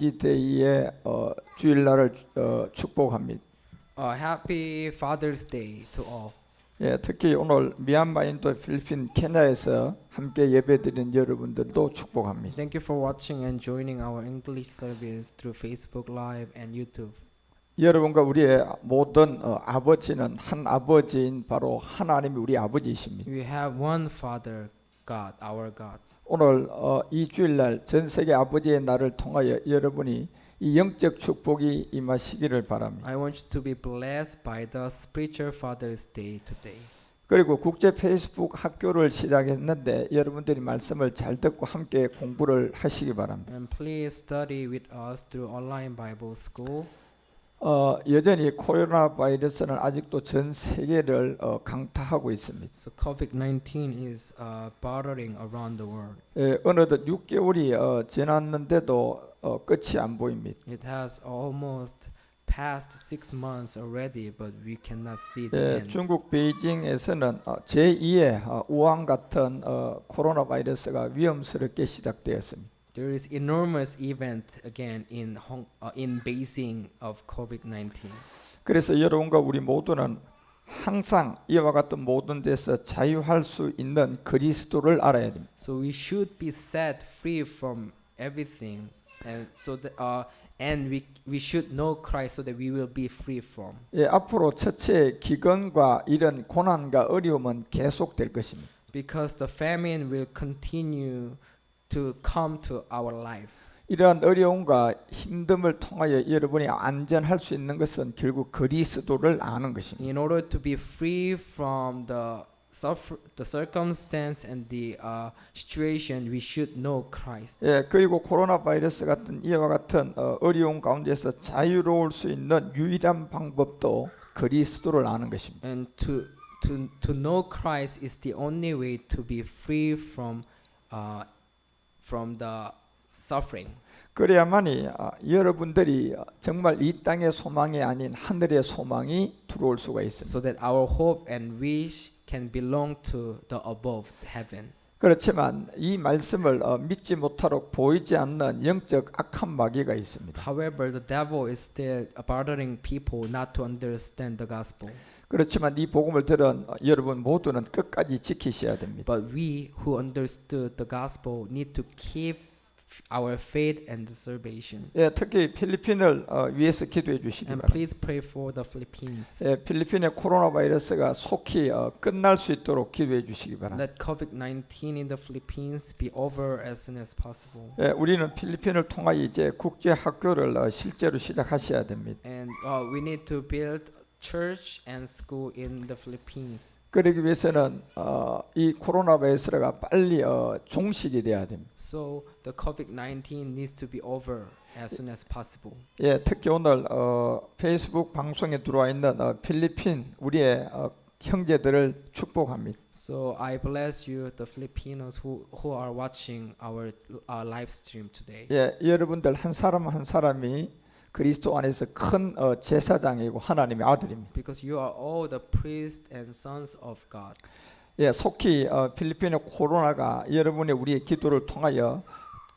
아버지 데이의 주일날을 축복합니다. Happy Father's Day to all. 예, 특히 오늘 미얀마, 인도, 필리핀, 케냐에서 함께 예배드리는 여러분들도 축복합니다. Thank you for watching and joining our English service through Facebook Live and YouTube. 여러분과 우리의 모든 아버지는 한 아버지인 바로 하나님이 우리 아버지이십니다. We have one Father, God, our God. 오늘 이 주일날 전 세계 아버지의 날을 통하여 여러분이 이 영적 축복이 임하시기를 바랍니다. I want you to be blessed by the spiritual Father's Day today. 그리고 국제 페이스북 학교를 시작했는데 여러분들이 말씀을 잘 듣고 함께 공부를 하시기 바랍니다. And please study with us through online Bible school. 여전히 코로나 바이러스는 아직도 전 세계를 강타하고 있습니다. So COVID-19 is bothering around the world. 어느덧 6개월이 지났는데도 끝이 안 보입니다. It has almost past 6 months already, but we cannot see the end. 중국 베이징에서는 제2의 우한 같은 코로나 바이러스가 위험스럽게 시작되었습니다. There is enormous event again in Beijing of COVID-19. 그래서 여러분과 우리 모두는 항상 이와 같은 모든 데서 자유할 수 있는 그리스도를 알아야 됩니다. So we should be set free from everything, and so that and we should know Christ so that we will be free from. 앞으로 첫째 기근과 이런 고난과 어려움은 계속될 것입니다. Because the famine will continue to come to our lives. 이러한 어려움과 힘듦을 통하여 여러분이 안전할 수 있는 것은 결국 그리스도를 아는 것입니다. In order to be free from the circumstance and the situation, we should know Christ. 그리고 코로나 바이러스 같은 이와 같은 어려움 가운데서 자유로울 수 있는 유일한 방법도 그리스도를 아는 것입니다. And to know Christ is the only way to be free from the suffering. 그래야만이 여러분들이 정말 이 땅의 소망이 아닌 하늘의 소망이 들어올 수가 있습니다. So that our hope and wish can belong to the above heaven. 그렇지만 이 말씀을 믿지 못하도록 보이지 않는 영적 악한 마귀가 있습니다. However, the devil is still bothering people not to understand the gospel. 그렇지만 이 복음을 들은 여러분 모두는 끝까지 지키셔야 됩니다. But we who understood the gospel need to keep our faith and salvation. 특히 필리핀을 위해서 기도해 주시기 And 바랍니다. please pray for the Philippines. 필리핀의 코로나 바이러스가 속히 끝날 수 있도록 기도해 주시기 바랍니다. Let COVID-19 in the Philippines be over as soon as possible. 우리는 필리핀을 통하여 이제 국제 학교를 실제로 시작하셔야 됩니다. And we need to build church and school in the Philippines. 그러기 위해서는 이 코로나 바이러스가 빨리 종식이 돼야 됩니다. So the COVID-19 needs to be over as soon as possible. 특히 오늘 페이스북 방송에 들어와 있는 필리핀 우리의 형제들을 축복합니다. So I bless you, the Filipinos who are watching our live stream today. 여러분들 한 사람 한 사람이 그리스도 안에서 큰 제사장이고 하나님의 아들입니다. Because you are all the priests and sons of God. 속히 필리핀의 코로나가 여러분의 우리의 기도를 통하여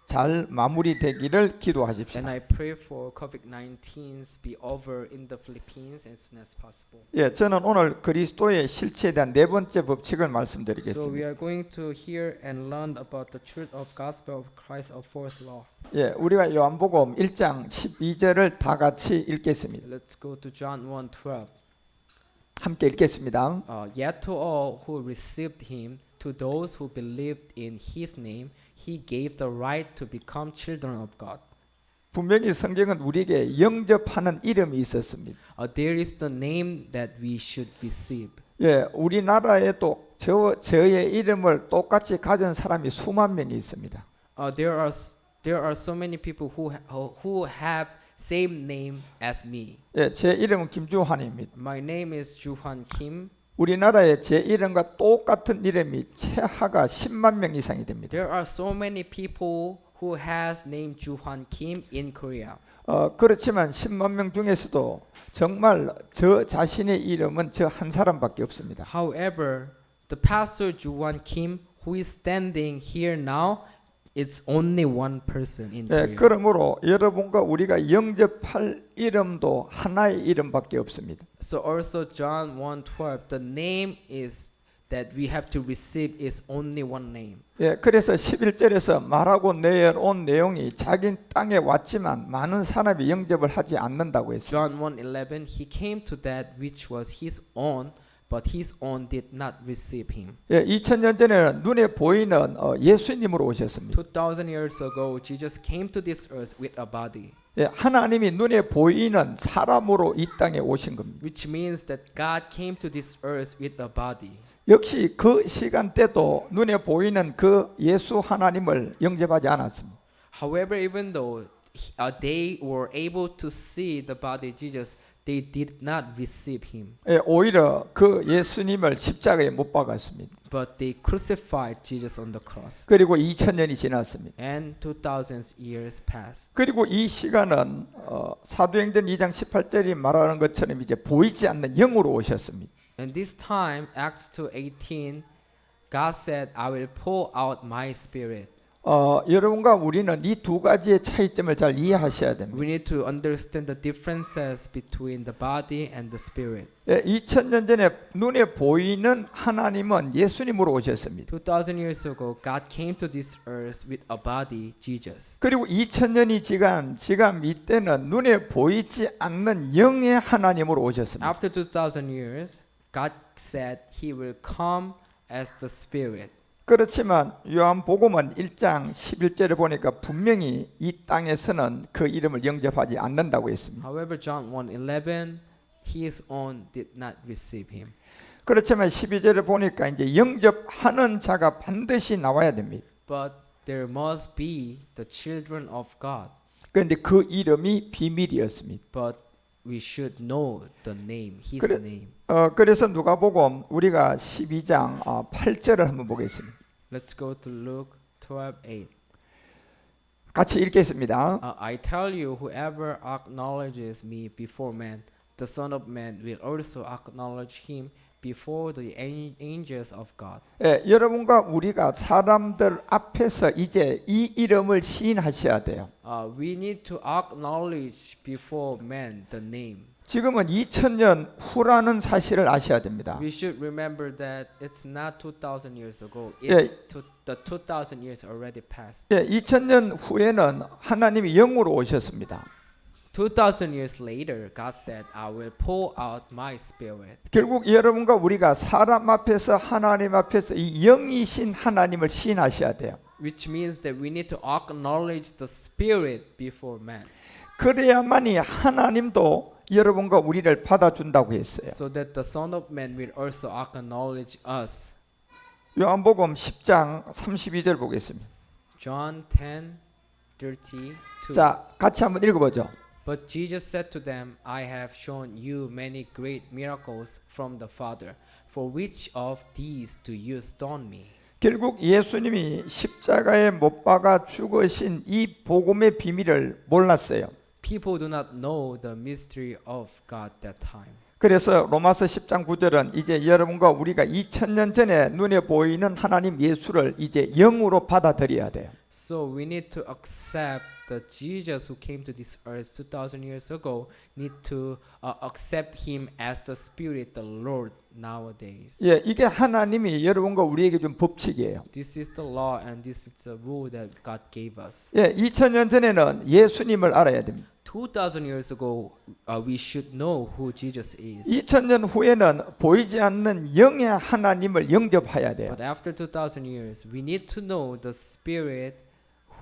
잘 마무리되기를 기도하십시오. And I pray for COVID-19's be over in the Philippines as soon as possible. 저는 오늘 그리스도의 실체에 대한 네 번째 법칙을 So 말씀드리겠습니다. we are going to hear and learn about the truth of gospel of Christ of fourth law. 우리가 요한복음 1장 12절을 다 같이 읽겠습니다. Let's go to John 1:12. 함께 읽겠습니다. Yet to all who received him, to those who believed in his name, he gave the right to become children of God. 분명히 성경은 우리에게 영접하는 이름이 있었습니다. There is the name that we should receive. 우리나라에도 저의 이름을 똑같이 가진 사람이 수만 명이 있습니다. There are so many people who have same name as me. 제 이름은 김주환입니다. My name is Juhan Kim. 우리나라에 제 이름과 똑같은 이름이 최하가 10만 명 이상이 됩니다. There are so many people who has name Juhan Kim in Korea. 그렇지만 10만 명 중에서도 정말 저 자신의 이름은 저 한 사람밖에 없습니다. However, the pastor Juhan Kim who is standing here now, It's only one person in 예, prayer. 그러므로 여러분과 우리가 영접할 이름도 하나의 이름밖에 없습니다. So also John 1:12, the name is that we have to receive is only one name. 예, 그래서 11절에서 말하고 내려온 내용이 자기 땅에 왔지만 많은 사람이 영접을 하지 않는다고 했어요. John 1:11, he came to that which was his own, but his own did not receive him. 예, 2000년 전에는 눈에 보이는 예수님으로 오셨습니다. 2000 years ago, Jesus came to this earth with a body, 예, 하나님이 눈에 보이는 사람으로 이 땅에 오신 겁니다. which means that God came to this earth with a body. 역시 그 시간대도 눈에 보이는 그 예수 하나님을 영접하지 않았습니다. However, even though they were able to see the body Jesus, they did not receive him. 예, 오히려 그 예수님을 십자가에 못 박았습니다. But they crucified Jesus on the cross. 그리고 2000년이 지났습니다. And 2000 years passed. 그리고 이 시간은 사도행전 2장 18절이 말하는 것처럼 이제 보이지 않는 영으로 오셨습니다. And this time, Acts 2:18, God said, I will pour out my spirit. 여러분과 우리는 이 두 가지의 차이점을 잘 이해하셔야 됩니다. We need to understand the differences between the body and the spirit. 예, 2000년 전에 눈에 보이는 하나님은 예수님으로 오셨습니다. 2000 years ago, God came to this earth with a body, Jesus. 그리고 2000년이 지금 이때는 눈에 보이지 않는 영의 하나님으로 오셨습니다. After 2000 years, God said He will come as the Spirit. 그렇지만 요한복음은 1장 11절에 보니까 분명히 이 땅에서는 그 이름을 영접하지 않는다고 했습니다. However, John 1:11, His own did not receive Him. 그렇지만 12절에 보니까 이제 영접하는 자가 반드시 나와야 됩니다. But there must be the children of God. 그런데 그 이름이 비밀이었습니다. But we should know the name, His 그래- name. 그래서 누가복음 우리가 12장 8절을 한번 보겠습니다. Let's go to Luke 12:8. 같이 읽겠습니다. I tell you, whoever acknowledges me before man, the Son of Man will also acknowledge him before the angels of God. 예, 여러분과 우리가 사람들 앞에서 이제 이 이름을 시인하셔야 돼요. We need to acknowledge before man the name. 지금은 2000년 후라는 사실을 아셔야 됩니다. We should remember that it's not 2000 years ago. Yeah. It's the 2000 years already passed. 예, 2000년 후에는 하나님이 영으로 오셨습니다. 2000 years later, God said, I will pour out my spirit. 결국 여러분과 우리가 사람 앞에서 하나님 앞에서 이 영이신 하나님을 시인하셔야 돼요. Which means that we need to acknowledge the spirit before man. 그래야만이 하나님도 여러분과 우리를 받아준다고 했어요. So that the Son of Man will also acknowledge us. 요한복음 10장 32절 보겠습니다. John 10:32. 자, 같이 한번 읽어보죠. But Jesus said to them, I have shown you many great miracles from the Father. For which of these do you stone me? 결국 예수님이 십자가에 못 박아 죽으신 이 복음의 비밀을 몰랐어요. People do not know the mystery of God that time. 그래서 로마서 10장 9절은 이제 여러분과 우리가 2000년 전에 눈에 보이는 하나님 예수를 이제 영으로 받아들여야 돼요. So we need to accept the Jesus who came to this earth 2000 years ago. Need to accept him as the Spirit, the Lord nowadays. 예, 이게 하나님이 여러분과 우리에게 준 법칙이에요. This is the law and this is the rule that God gave us. 예, 2000년 전에는 예수님을 알아야 됩니다. 2000 years ago, we should know who Jesus is. 2000년 후에는 보이지 않는 영의 하나님을 영접해야 돼요. But after 2000 years, we need to know the Spirit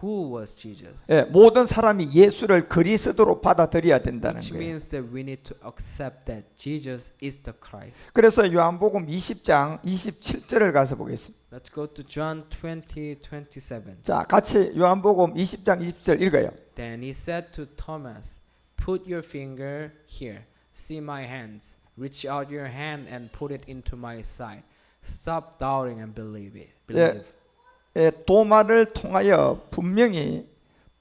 who was Jesus. 예, 모든 사람이 예수를 그리스도로 받아들여야 된다는 Which 거예요. means that we need to accept that Jesus is the Christ. 그래서 요한복음 20장 27절을 가서 보겠습니다. Let's go to John 20:27. 자, 같이 요한복음 20장 20절 읽어요. Then he said to Thomas, Put your finger here, see my hands. Reach out your hand and put it into my side. Stop doubting and believe it. Believe. 예, 도마를 통하여 분명히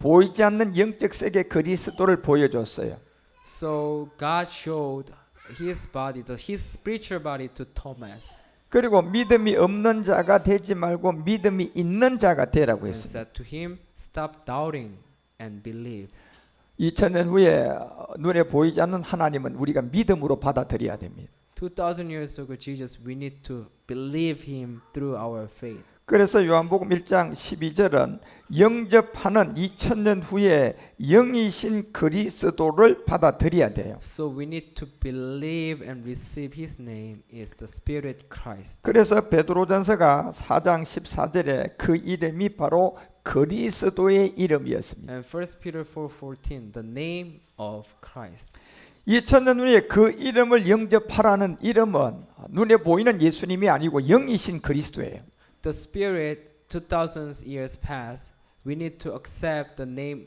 보이지 않는 영적 세계 그리스도를 보여줬어요. So God showed his body, his spiritual body to Thomas. 그리고 믿음이 없는 자가 되지 말고 믿음이 있는 자가 되라고 and 했습니다. said to him, "Stop doubting and believe." 2000년 후에 눈에 보이지 않는 하나님은 우리가 믿음으로 받아들여야 됩니다. 2000 years ago, Jesus, we need to believe him through our faith. 그래서 요한복음 1장 12절은 영접하는 2000년 후에 영이신 그리스도를 받아들여야 돼요. So we need to believe and receive his name is the Spirit Christ. 그래서 베드로전서가 4장 14절에 그 이름이 바로 그리스도의 이름이었습니다. And 1 Peter 4:14, the name of Christ. 2000년 후에 그 이름을 영접하라는 이름은 눈에 보이는 예수님이 아니고 영이신 그리스도예요. The Spirit, 2000 years past, we need to accept the name.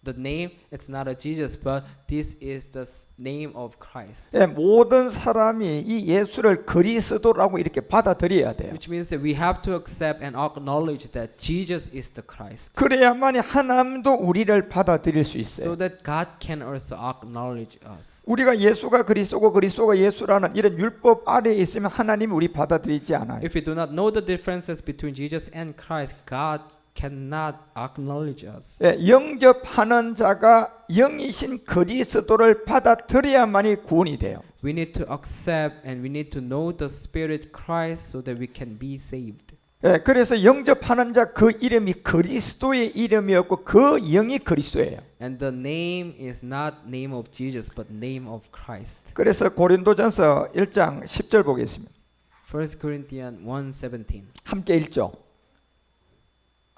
The name, it's not a Jesus, but this is the name of Christ. 예, 모든 사람이 이 예수를 그리스도라고 이렇게 받아들여야 돼요. Which means that we have to accept and acknowledge that Jesus is the Christ. 그래야만이 하나님도 우리를 받아들일 수 있어요. So that God can also acknowledge us. 우리가 예수가 그리스도고 그리스도가 예수라는 이런 율법 아래에 있으면 하나님이 우리 받아들이지 않아요. If we do not know the differences between Jesus and Christ, God cannot acknowledge us. 예, 영접하는 자가 영이신 그리스도를 받아들여야만이 구원이 돼요. We need to accept and we need to know the Spirit Christ so that we can be saved. 예, 그래서 영접하는 자 그 이름이 그리스도의 이름이었고 그 영이 그리스도예요. And the name is not name of Jesus but name of Christ. 그래서 고린도전서 1장 10절 보겠습니다. 1 Corinthians 1:17. 함께 읽죠.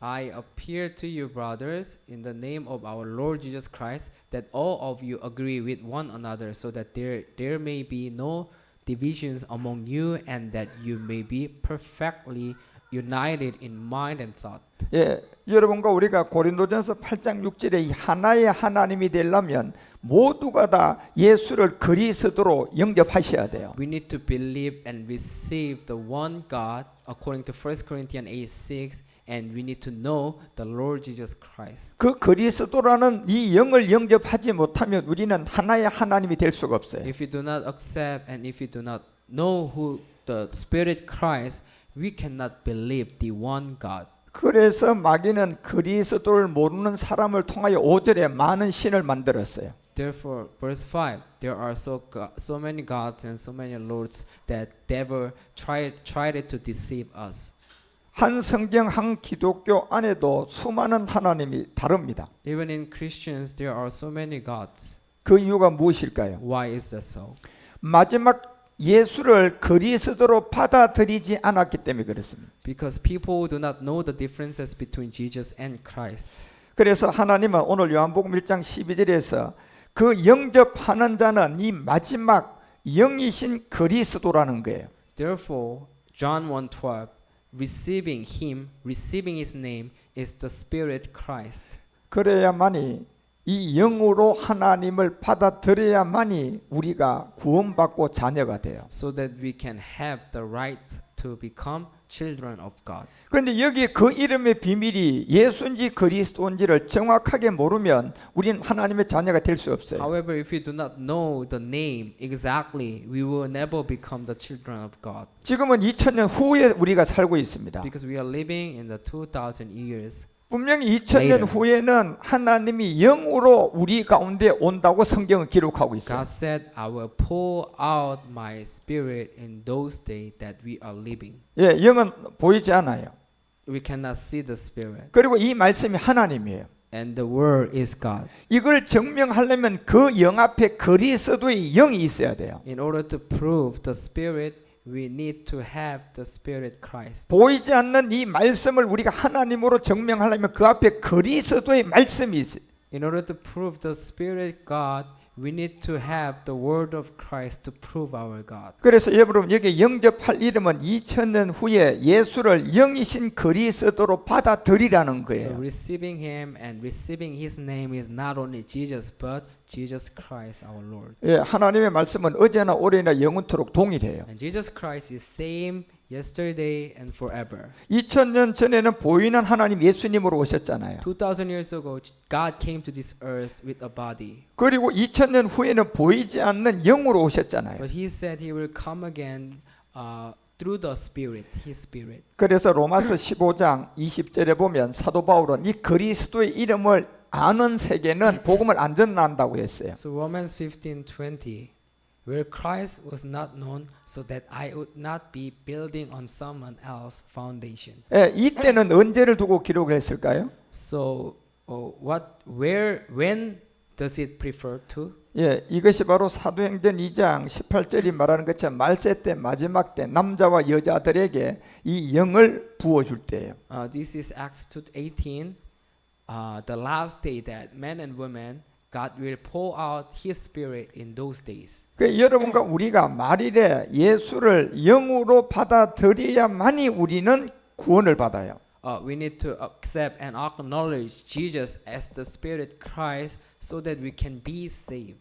I appeal to you, brothers, in the name of our Lord Jesus Christ, that all of you agree with one another, so that there may be no divisions among you, and that you may be perfectly united in mind and thought. 예, 여러분과 우리가 고린도전서 8장 6절에 이 하나의 하나님이 되려면 모두가 다 예수를 그리스도로 영접하셔야 돼요. We need to believe and receive the one God, according to 1 Corinthians 8:6. And we need to know the Lord Jesus Christ. 그 그리스도라는 이 영을 영접하지 못하면 우리는 하나의 하나님이 될 수가 없어요. If we do not accept and if we do not know who the Spirit Christ, we cannot believe the one God. 그래서 마귀는 그리스도를 모르는 사람을 통하여 5절에 많은 신을 만들었어요. Therefore, verse 5, there are so many gods and so many lords that devil tried to deceive us. 한 성경 한 기독교 안에도 수많은 하나님이 다릅니다. Even in Christians, there are so many gods. 그 이유가 무엇일까요? Why is that so? 마지막 예수를 그리스도로 받아들이지 않았기 때문에 그렇습니다. Because people do not know the differences between Jesus and Christ. 그래서 하나님은 오늘 요한복음 1장 12절에서 그 영접하는 자는 이 마지막 영이신 그리스도라는 거예요. Therefore, John 1:12, receiving him, receiving his name is the Spirit Christ. 그래야만이 이 영으로 하나님을 받아들여야만이 우리가 구원받고 자녀가 돼요. So that we can have the right to become children of God. 그런데 여기 그 이름의 비밀이 예수인지 그리스도인지를 정확하게 모르면 우리는 하나님의 자녀가 될 수 없어요. However, if we do not know the name exactly, we will never become the children of God. 지금은 2000년 후에 우리가 살고 있습니다. Because we are living in the 2000 years. 분명히 2000년 Later. 후에는 하나님이 영으로 우리 가운데 온다고 성경은 기록하고 있어요. God said, I will pour out my spirit in those days that we are living. 예, 영은 보이지 않아요. We cannot see the spirit. 그리고 이 말씀이 하나님이에요. And the word is God. 이걸 증명하려면 그 영 앞에 그리스도의 영이 있어야 돼요. In order to prove the spirit, we need to have the Spirit Christ. 보이지 않는 이 말씀을 우리가 하나님으로 증명하려면 그 앞에 그리스도의 말씀이 있어요. In order to prove the Spirit God, we need to have the Word of Christ to prove our God. 그래서 여러분 여기 영접할 이름은 2000년 후에 예수를 영이신 그리스도로 받아들이라는 So 거예요. receiving Him and receiving His name is not only Jesus, but Jesus Christ our Lord. 예, 하나님의 말씀은 어제나 오래나 영원토록 동일해요. And Jesus Christ is same yesterday and forever. 2000년 전에는 보이는 하나님 예수님으로 오셨잖아요. 2000 years ago, God came to this earth with a body. 그리고 2000년 후에는 보이지 않는 영으로 오셨잖아요. But He said He will come again through the Spirit, His Spirit. 그래서 로마서 15장 20절에 보면 사도 바울은 이 그리스도의 이름을 아는 세계는 복음을 안 전한다고 했어요. So Romans 15:20, where Christ was not known, so that I would not be building on someone else's foundation. 예, 이때는 언제를 두고 기록을 했을까요? So when does it refer to? 예, 이것이 바로 사도행전 2장 18절이 말하는 것처럼 말세 때 마지막 때 남자와 여자들에게 이 영을 부어 줄 때예요. This is Acts 2:18, the last day that men and women God will pour out His Spirit in those days. 그 여러분과 우리가 말일에 예수를 영으로 받아들여야만이 우리는 구원을 받아요. We need to accept and acknowledge Jesus as the Spirit Christ so that we can be saved.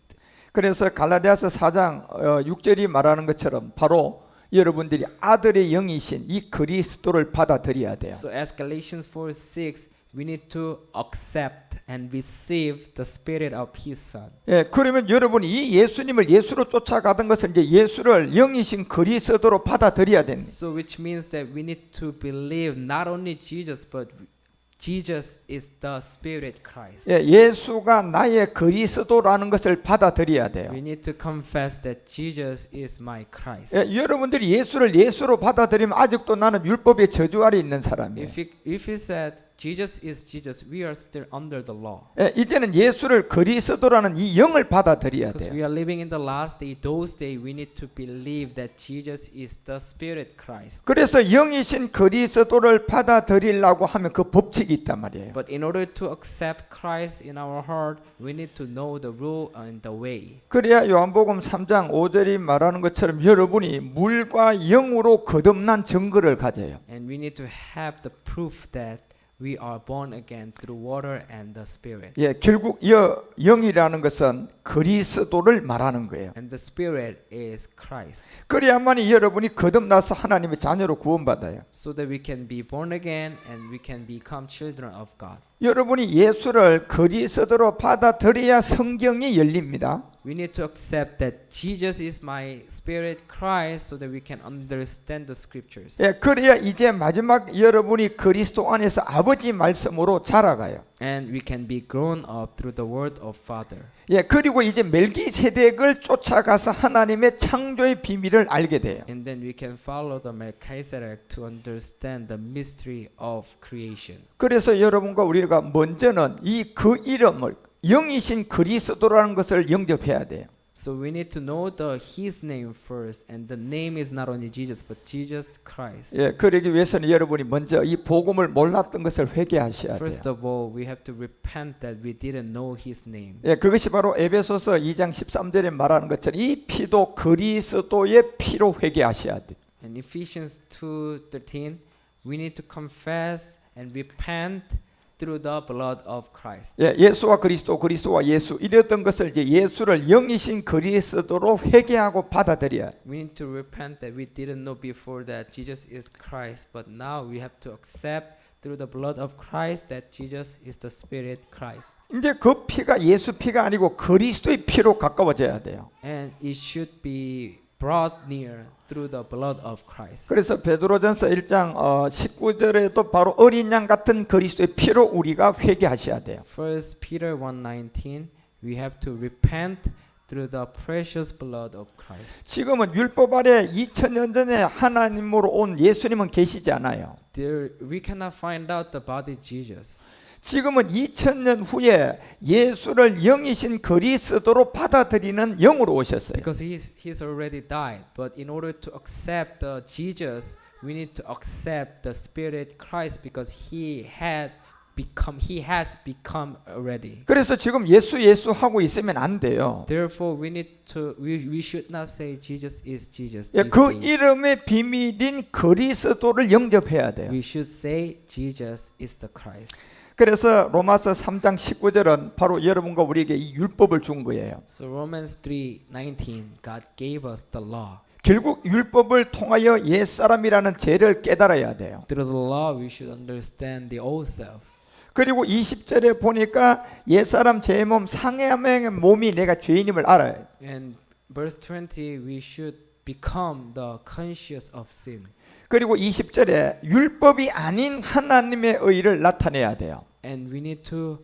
그래서 갈라디아서 4장 6절이 말하는 것처럼 바로 여러분들이 아들의 영이신 이 그리스도를 받아들여야 돼요. So as Galatians 4:6, we need to accept and receive the Spirit of His Son. 예, 그러면 여러분이 이 예수님을 예수로 쫓아가던 것을 이제 예수를 영이신 그리스도로 받아들여야 됩니다. So which means that we need to believe not only Jesus but Jesus is the Spirit Christ. 예, 예수가 나의 그리스도라는 것을 받아들여야 돼요. We need to confess that Jesus is my Christ. 예, 여러분들이 예수를 예수로 받아들이면 아직도 나는 율법의 저주 아래 있는 사람이에요. If you said Jesus is Jesus, we are still under the law. 예, 이제는 예수를 그리스도라는 이 영을 받아들여야 Because 돼요. we are living in the last day, those days we need to believe that Jesus is the Spirit Christ. 그래서 영이신 그리스도를 받아들이려고 하면 그 법칙이 있단 말이에요. But in order to accept Christ in our heart, we need to know the rule and the way. 그래야 요한복음 3장 5절이 말하는 것처럼 여러분이 물과 영으로 거듭난 증거를 가져요. And we need to have the proof that we are born again through water and the Spirit. 예, 결국 영이라는 것은 그리스도를 말하는 거예요. And the Spirit is Christ. 그래야만이 여러분이 거듭나서 하나님의 자녀로 구원받아요. So that we can be born again and we can become children of God. 여러분이 예수를 그리스도로 받아들여야 성경이 열립니다. We need to accept that Jesus is my Spirit Christ so that we can understand the scriptures. 예, 그래야 이제 마지막 여러분이 그리스도 안에서 아버지 말씀으로 자라가요. And we can be grown up through the word of Father. 예, 그리고 이제 멜기세덱을 쫓아가서 하나님의 창조의 비밀을 알게 돼요. And then we can follow the Melchizedek to understand the mystery of creation. 그래서 여러분과 우리가 먼저는 이 그 이름을 영이신 그리스도라는 것을 영접해야 돼요. So we need to know His name first, and the name is not only Jesus, but Jesus Christ. 예, 그러기 위해서는 여러분이 먼저 이 복음을 몰랐던 것을 회개하셔야 First 돼요. of all, we have to repent that we didn't know His name. 예, 그것이 바로 에베소서 2장 13절에 말하는 것처럼 이 피도 그리스도의 피로 회개하셔야 돼요. In Ephesians 2:13, we need to confess and repent through the blood of Christ. 예, 예수와 그리스도, 그리스도와 예수 이랬던 것을 이제 예수를 영이신 그리스도로 회개하고 받아들여야. We need to repent that we didn't know before that Jesus is Christ, but now we have to accept through the blood of Christ that Jesus is the Spirit Christ. 이제 그 피가 예수 피가 아니고 그리스도의 피로 가까워져야 돼요. And it should be brought near through the blood of Christ. 그래서 베드로전서 1장 19절에도 바로 어린 양 같은 그리스도의 피로 우리가 회개하셔야 돼요. First Peter 1:19, we have to repent through the precious blood of Christ. 지금은 율법 아래 2000년 전에 하나님으로 온 예수님은 계시지 않아요. There, we cannot find out the body Jesus. 지금은 2000년 후에 예수를 영이신 그리스도로 받아들이는 영으로 오셨어요. Because he's already died. But in order to accept the Jesus, we need to accept the Spirit Christ because he has become already. 그래서 지금 예수 하고 있으면 안 돼요. Therefore, we should not say Jesus is Jesus. 예, these 그 days. 이름의 비밀인 그리스도를 영접해야 돼요. We should say Jesus is the Christ. 그래서 로마서 3장 19절은 바로 여러분과 우리에게 이 율법을 준 거예요. So Romans 3:19, God gave us the law. 결국 율법을 통하여 옛사람이라는 죄를 깨달아야 돼요. Through the law, we should understand the old self. 그리고 20절에 보니까 옛사람 죄의 몸 상해함의 몸이 내가 죄인임을 알아요. And verse 20, we should become the conscious of sin. 그리고 20절에 율법이 아닌 하나님의 의를 나타내야 돼요. And we need to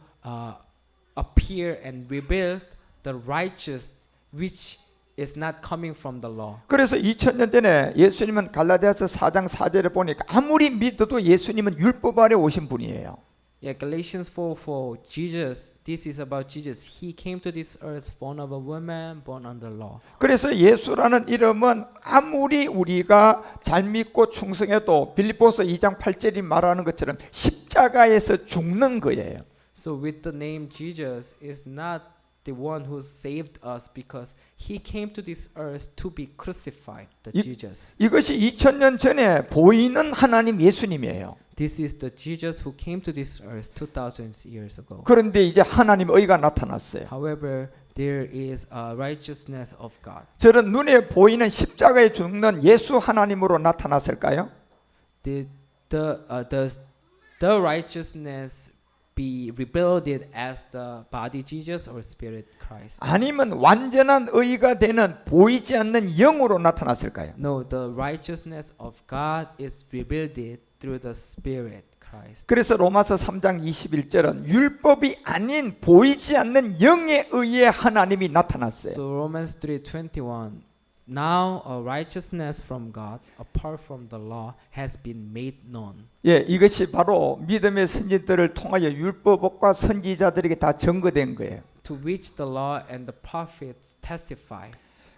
appear and reveal the righteous which is not coming from the law. 그래서 2000년 전에 예수님은 갈라디아서 4장 4절에 보니까 아무리 믿어도 예수님은 율법 아래 오신 분이에요. Yeah, Galatians 4:4. Jesus, this is about Jesus. He came to this earth born of a woman, born under law. 그래서 예수라는 이름은 아무리 우리가 잘 믿고 충성해도 빌립보서 2장 8절이 말하는 것처럼 십자가에서 죽는 거예요. So with the name Jesus is not the one who saved us because he came to this earth to be crucified, the Jesus. 이것이 2000년 전에 보이는 하나님 예수님이에요. This is the Jesus who came to this earth 2000 years ago. 그런데 이제 하나님 의가 나타났어요. However, there is a righteousness of God. 저런 눈에 보이는 십자가에 죽는 예수 하나님으로 나타났을까요? Did the righteousness be revealed as the body Jesus or spirit Christ? 아니면 완전한 의가 되는 보이지 않는 영으로 나타났을까요? No, the righteousness of God is revealed through the spirit Christ. 그래서 로마서 3장 21절은 율법이 아닌 보이지 않는 영에 의해 하나님이 나타났어요. So Romans 3:21. Now a righteousness from God apart from the law has been made known. 예, 이것이 바로 믿음의 선지들을 통하여 율법과 선지자들에게 다 증거된 거예요. To which the law and the prophets testify.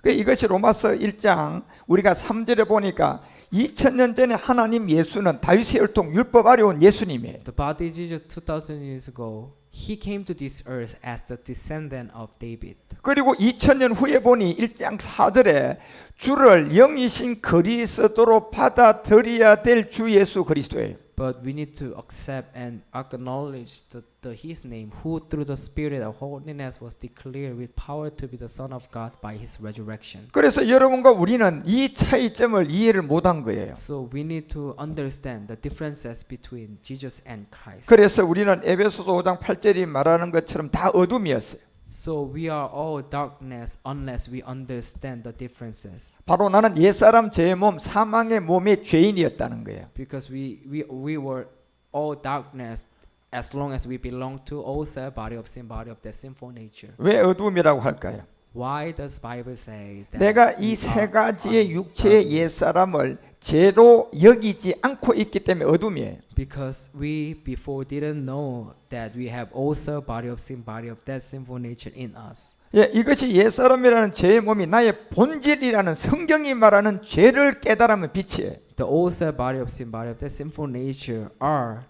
이것이 로마서 1장 우리가 3절에 보니까 2000년 전에 하나님 예수는 다윗의 혈통 율법 아래 온 예수님이에요. The body Jesus 2000 years ago, he came to this earth as the descendant of David. 그리고 2000년 후에 보니 1장 4절에 주를 영이신 그리스도로 받아들여야 될 주 예수 그리스도예요. But we need to accept and acknowledge his name, who through the spirit of holiness was declared with power to be the Son of God by his resurrection. 그래서 여러분과 우리는 이 차이점을 이해를 못한 거예요. So we need to understand the differences between Jesus and Christ. 그래서 우리는 에베소서 5장 8절이 말하는 것처럼 다 어둠이었어요. So we are all darkness unless we understand the differences. 바로 나는 옛사람 제 몸 사망의 몸의 죄인이었다는 거예요. Because we were all darkness as long as we belong to old self, body of sin, body of that sinful nature. 왜 어둠이라고 할까요? Why does Bible say that? 내가 이 세 가지의 육체의 옛사람을 죄로 여기지 않고 있기 때문에 어둠이에요. Because we before didn't know that we have old self, body of sin, body of that sinful nature in us. 예, 이것이 옛사람이라는 죄의 몸이 나의 본질이라는 성경이 말하는 죄를 깨달으면 빛이에요. The old self, body of sin, body of that sinful nature are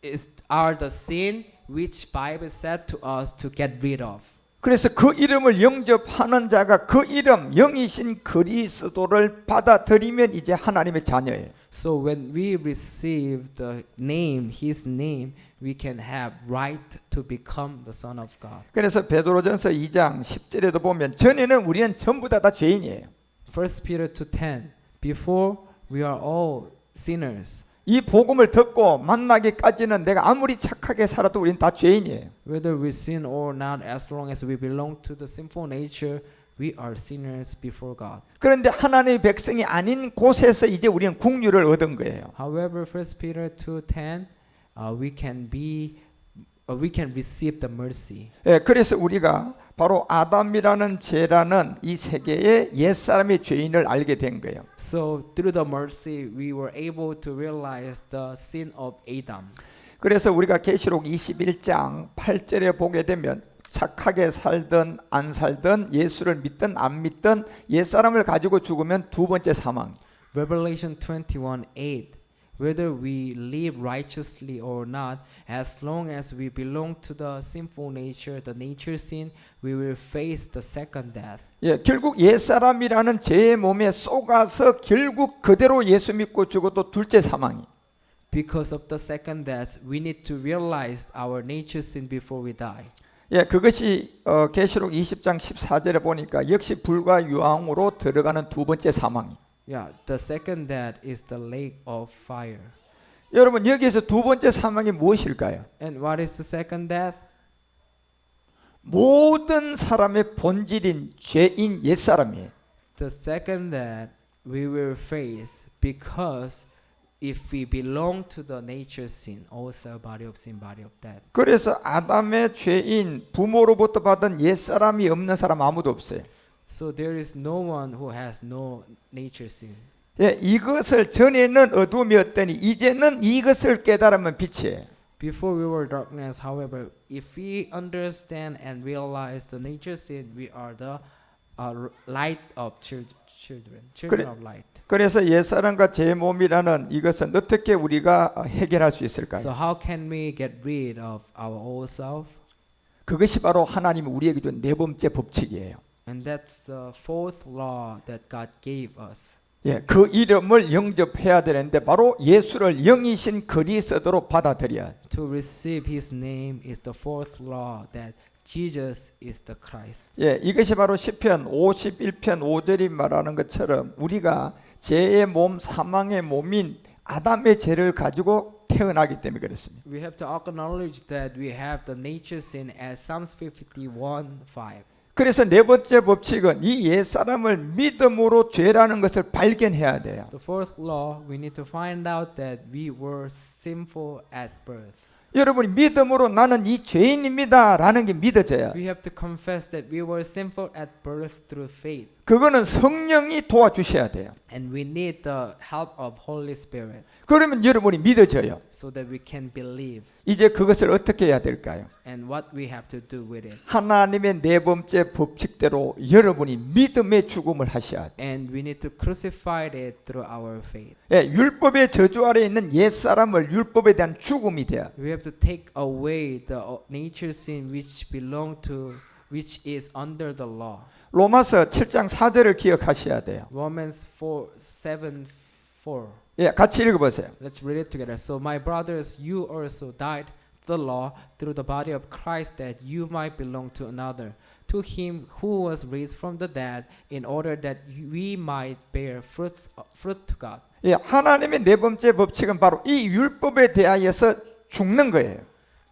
the sin which Bible said to us to get rid of. 그래서 그 이름을 영접하는 자가 그 이름 영이신 그리스도를 받아들이면 이제 하나님의 자녀예요. So when we receive the name, His name, we can have right to become the Son of God. 그래서 베드로전서 2장 10절에도 보면 전에는 우리는 전부 다 죄인이에요. 1 Peter 2:10. Before we are all sinners. 이 복음을 듣고 만나기까지는 내가 아무리 착하게 살아도 우리는 다 죄인이에요. Whether we sin or not, as long as we belong to the sinful nature, we are sinners before God. 그런데 하나님의 백성이 아닌 곳에서 이제 우리는 국류를 얻은 거예요. However, 1 Peter 2:10, we can receive the mercy. 예, 그래서 우리가 바로 아담이라는 죄라는 이 세계의 옛사람의 죄인을 알게 된 거예요. So through the mercy, we were able to realize the sin of Adam. 그래서 우리가 계시록 21장 8절에 보게 되면 착하게 살든 안 살든 예수를 믿든 안 믿든 옛사람을 가지고 죽으면 두 번째 사망. Revelation 21:8. Whether we live righteously or not, as long as we belong to the sinful nature, the nature sin, we will face the second death. 예, 결국 옛사람이라는 죄의 몸에 속아서 결국 그대로 예수 믿고 죽어도 둘째 사망이. Because of the second death, we need to realize our nature sin before we die. 예, 그것이 계시록 20장 14절에 보니까 역시 불과 유황으로 들어가는 두 번째 사망이. Yeah, the second death is the lake of fire. 여러분 여기에서 두 번째 사망이 무엇일까요? And what is the second death? 모든 사람의 본질인 죄인 옛사람이에요. The second that we will face, because if we belong to the nature sin, also body of sin, body of death. 그래서 아담의 죄인 부모로부터 받은 옛사람이 없는 사람 아무도 없어요. So there is no one who has no nature sin. 예, 이것을 전에는 어둠이었더니 이제는 이것을 깨달으면 빛이에요. Before we were darkness, however, if we understand and realize the nature sin, we are the light of children of light. 그래서 옛사람과 제 몸이라는 이것은 어떻게 우리가 해결할 수 있을까요? So how can we get rid of our old self? 그것이 바로 하나님이 우리에게 준 네 번째 법칙이에요. And that's the fourth law that God gave us. 예, 그 이름을 영접해야 되는데 바로 예수를 영이신 그리스도로 받아들여야 돼요. To receive His name is the fourth law that Jesus is the Christ. 예, 이것이 바로 시편 51편 5절이 말하는 것처럼 우리가 죄의 몸, 사망의 몸인 아담의 죄를 가지고 태어나기 때문에 그렇습니다. We have to acknowledge that we have the nature sin as Psalms 51:5. 그래서 네 번째 법칙은 이 옛사람을 믿음으로 죄라는 것을 발견해야 돼요. The fourth law, we need to find out that we were sinful at birth. 여러분이 믿음으로 나는 이 죄인입니다 라는 게 믿어져야 We have to confess that we were sinful at birth through faith. 그거는 성령이 도와주셔야 돼요. And we need the help of Holy Spirit 그러면 여러분이 믿어져요. so that we can believe. 이제 그것을 어떻게 해야 될까요? And what we have to do with it. 하나님의 네 번째 법칙대로 여러분이 믿음의 죽음을 하셔야 돼요. And we need to crucify it through our faith. 예, 율법의 저주 아래 있는 옛사람을 율법에 대한 죽음이 돼요. We have to take away the nature sin which is under the law. 로마서 7장 4절을 기억하셔야 돼요. Romans 4:7-4. 예, 같이 읽어보세요. Let's read it together. So my brothers, you also died to the law through the body of Christ, that you might belong to another, to him who was raised from the dead, in order that we might bear fruit to God. 예, 하나님의 네 번째 법칙은 바로 이 율법에 대하여서 죽는 거예요.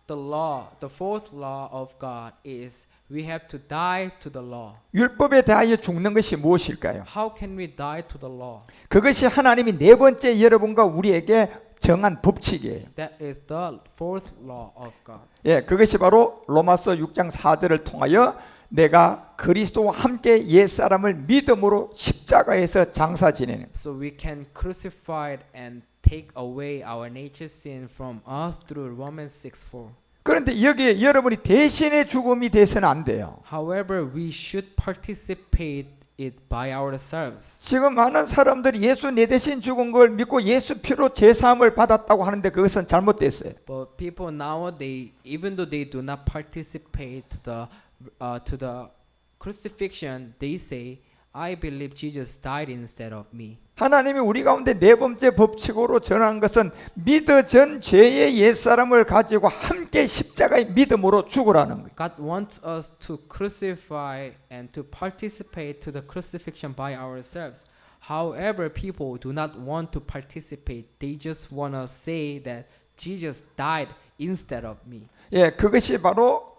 The fourth law of God is we have to die to the law. 율법에 대하여 죽는 것이 무엇일까요? How can we die to the law? 그것이 하나님이 네 번째 여러분과 우리에게 정한 법칙이에요. That is the fourth law of God. 예, 그것이 바로 로마서 6장 4절을 통하여 내가 그리스도와 함께 옛사람을 믿음으로 십자가에서 장사 지내는. So we can crucify and take away our nature sin from us through Romans 6:4. 그런데 여기에 여러분이 대신의 죽음이 돼서는 안 돼요. However, we should participate it by ourselves. 지금 많은 사람들이 예수 내 대신 죽은 걸 믿고 예수 피로 제사함을 받았다고 하는데 그것은 잘못됐어요. But people nowadays, even though they do not participate to the crucifixion, they say, "I believe Jesus died instead of me." 하나님이 우리 가운데 네 번째 법칙으로 전한 것은 믿어진 죄의 옛사람을 가지고 함께 십자가의 믿음으로 죽으라는 거예요. God wants us to crucify and to participate to the crucifixion by ourselves. However, people do not want to participate. They just want to say that Jesus died instead of me. 예, 그것이 바로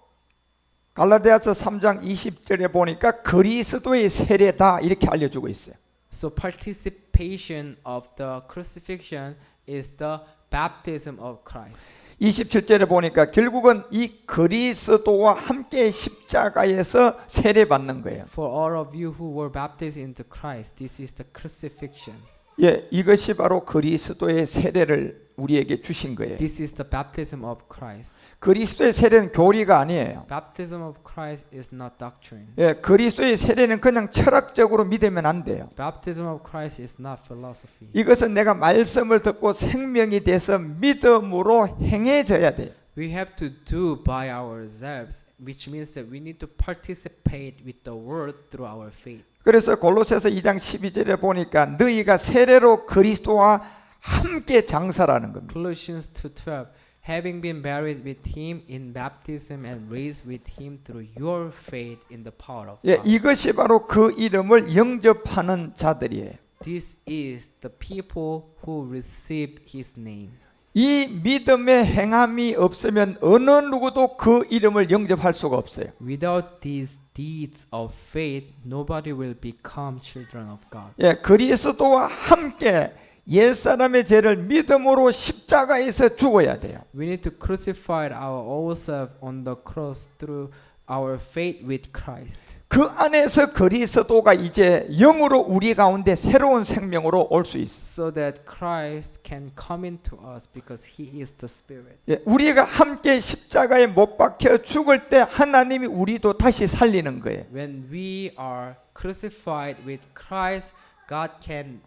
갈라디아서 3장 20절에 보니까 그리스도의 세례다 이렇게 알려주고 있어요. So participation of the crucifixion is the baptism of Christ. 27절에 보니까 결국은 이 그리스도와 함께 십자가에서 세례받는 거예요. For all of you who were baptized into Christ, this is the crucifixion. 예, 이것이 바로 그리스도의 세례를 우리에게 주신 거예요. This is the baptism of Christ. 그리스도의 세례는 교리가 아니에요. Baptism of Christ is not doctrine. 예, 그리스도의 세례는 그냥 철학적으로 믿으면 안 돼요. Baptism of Christ is not philosophy. 이것은 내가 말씀을 듣고 생명이 돼서 믿음으로 행해져야 돼요. We have to do by ourselves, which means that we need to participate with the word through our faith. 그래서 골로새서 2장 12절에 보니까 너희가 세례로 그리스도와 함께 장사라는 겁니다. Colossians 2:12, having been buried with him in baptism and raised with him through your faith in the power of 예, God. 이것이 바로 그 이름을 영접하는 자들이에요. This is the people who receive his name. 이 믿음의 행함이 없으면 어느 누구도 그 이름을 영접할 수가 없어요. Without these deeds of faith, nobody will become children of God. 예, 그리스도와 함께 옛사람의 죄를 믿음으로 십자가에서 죽어야 돼요. We need to crucify our old self on the cross through our faith with Christ. 그 안에서 그리스도가 이제 영으로 우리 가운데 새로운 생명으로 올 수 있어. So that Christ can come into us because He is the Spirit. 예, 우리가 함께 십자가에 못 박혀 죽을 때 하나님이 우리도 다시 살리는 거예요. When we are crucified with Christ, God can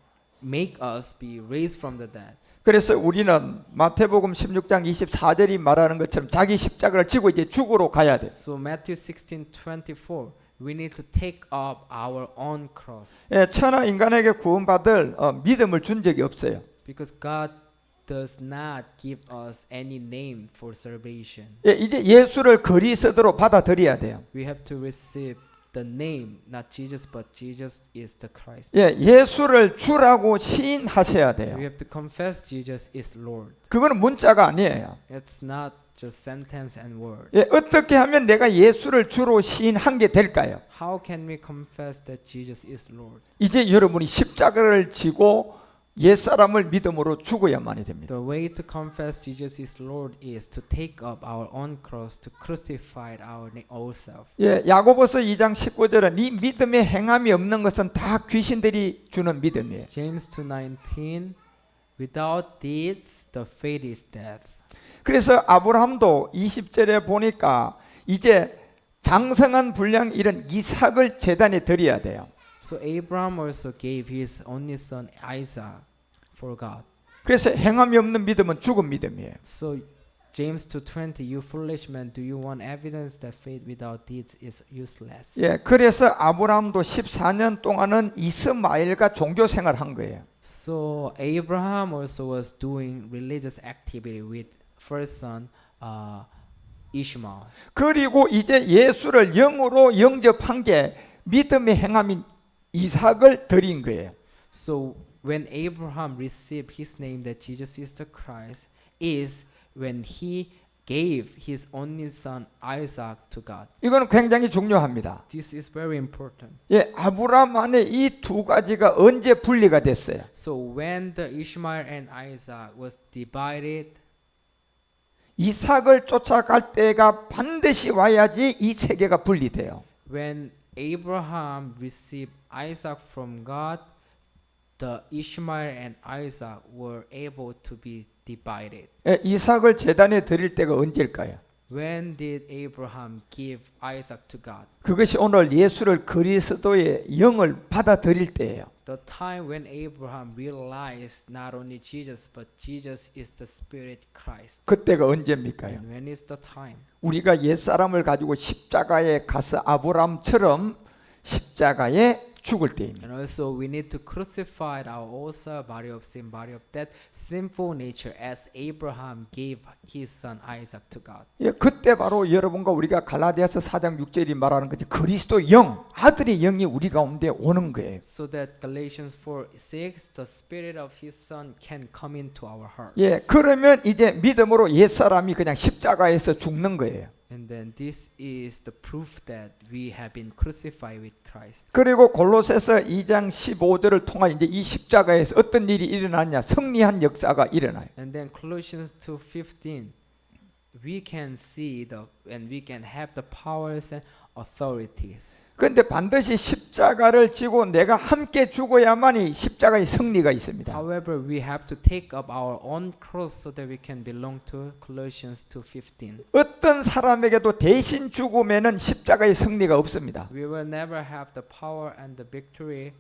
make us be raised from the dead. 그래서 우리는 마태복음 16장 24절이 말하는 것처럼 자기 십자가를 지고 이제 죽으러 가야 돼. So Matthew 16:24, we need to take up our own cross 예, 천하 인간에게 구원받을 믿음을 준 적이 없어요. because God does not give us any name for salvation. 예, 이제 예수를 그리스도로 받아들여야 돼요. We have to receive the name, not Jesus, but Jesus is the Christ. 예, 예수를 주라고 시인하셔야 We 돼요. have to confess Jesus is Lord. 그거는 문자가 아니에요. It's not just sentence and word. 예, 어떻게 하면 내가 예수를 주로 시인한 게 될까요? How can we confess that Jesus is Lord? 이제 여러분이 십자가를 지고 옛사람을 믿음으로 죽어야만이 됩니다. The way to confess Jesus is Lord is to take up our own cross, to crucify our old self. 예, 야고보서 2장 19절은 이 믿음의 행함이 없는 것은 다 귀신들이 주는 믿음이에요. James 2:19, without deeds, the faith is death. 그래서 아브라함도 20절에 보니까 이제 장성한 분량 이런 이삭을 제단에 드려야 돼요. So Abraham also gave his only son Isaac for God. 그래서 행함이 없는 믿음은 죽은 믿음이에요. So James 2:20, you foolish man, do you want evidence that faith without deeds is useless? 예, 그래서 아브라함도 14년 동안은 이스마엘과 종교 생활을 한 거예요. So Abraham also was doing religious activity with first son Ishmael. 그리고 이제 예수를 영으로 영접한 게 믿음의 행함인 이삭을 드린 거예요. So when Abraham received his name that Jesus is the Christ is when he gave his only son Isaac to God. 이거는 굉장히 중요합니다. This is very important. 예, 아브라함 안에 이 두 가지가 언제 분리가 됐어요? So when the Ishmael and Isaac was divided, 이삭을 쫓아갈 때가 반드시 와야지 이 세계가 분리돼요. when Abraham received Isaac from God, the Ishmael and Isaac were able to be divided. 예, 이삭을 제단에 드릴 때가 언제일까요? When did Abraham give Isaac to God? 그것이 오늘 예수를 그리스도의 영을 받아들일 때예요. The time when Abraham realized not only Jesus but Jesus is the Spirit Christ. 그때가 언제입니까요? And when is the time? 우리가 옛사람을 가지고 십자가에 가서 아브라함처럼 십자가에 죽을 때입니다. And also we need to crucify our old self, body of sin, body of death, sinful nature as Abraham gave his son Isaac to God. 예, 그때 바로 여러분과 우리가 갈라디아서 4장 6절이 말하는 거지 그리스도 영, 아들의 영이 우리 가운데 오는 거예요. So that Galatians 4:6, the spirit of his son can come into our heart. 예, 그러면 이제 믿음으로 옛사람이 그냥 십자가에서 죽는 거예요. And then this is the proof that we have been crucified with Christ. 그리고 골로새서 2장 15절을 통해 이제 이 십자가에서 어떤 일이 일어났냐? 승리한 역사가 일어나요. And then Colossians 2:15, we can see and we can have the powers and authorities. 그런데 반드시 십자가를 지고 내가 함께 죽어야만이 십자가의 승리가 있습니다. However, we have to take up our own cross so that we can belong to Colossians 2:15. 어떤 사람에게도 대신 죽음에는 십자가의 승리가 없습니다. We will never have the power and the victory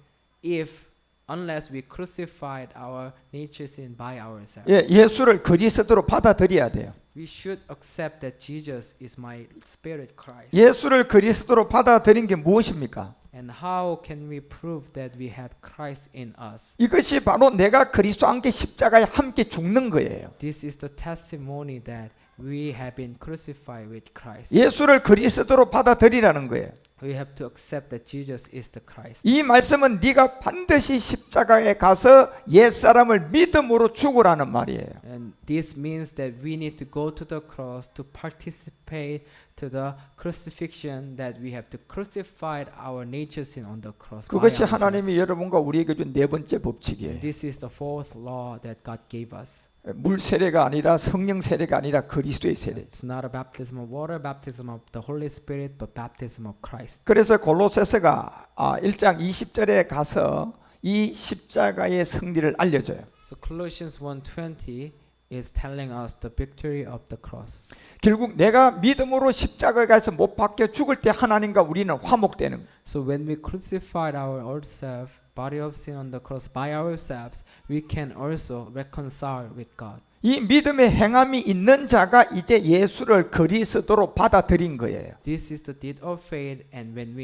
unless we crucified our nature sin by ourselves. 예, 예수를 그리스도로 받아들여야 돼요. We should accept that Jesus is my spirit Christ. 예수를 그리스도로 받아들인 게 무엇입니까? And how can we prove that we have Christ in us? 이것이 바로 내가 그리스도와 함께 십자가에 함께 죽는 거예요. This is the testimony that we have been crucified with Christ. 예수를 그리스도로 받아들이라는 거예요. We have to accept that Jesus is the Christ. 이 말씀은 네가 반드시 십자가에 가서 옛사람을 믿음으로 죽으라는 말이에요. And this means that we need to go to the cross to participate to the crucifixion, that we have to crucify our nature sin on the cross. by 그것이 ourselves. 하나님이 여러분과 우리에게 준 네 번째 법칙이에요. This is the fourth law that God gave us. 물 세례가 아니라 성령 세례가 아니라 그리스도의 세례. It's not a baptism of water, baptism of the Holy Spirit, but baptism of Christ. 그래서 골로새서가 1장 20절에 가서 이 십자가의 승리를 알려줘요. So Colossians 1:20 is telling us the victory of the cross. 결국 내가 믿음으로 십자가에 가서 못 박혀 죽을 때 하나님과 우리는 화목되는 거예요. So when we crucified our old self, body of sin on the cross by ourselves, we can also reconcile with God. 이 믿음의 행함이 있는 자가 이제 예수를 그리스도로 받아들인 거예요. This is the deed of faith, and when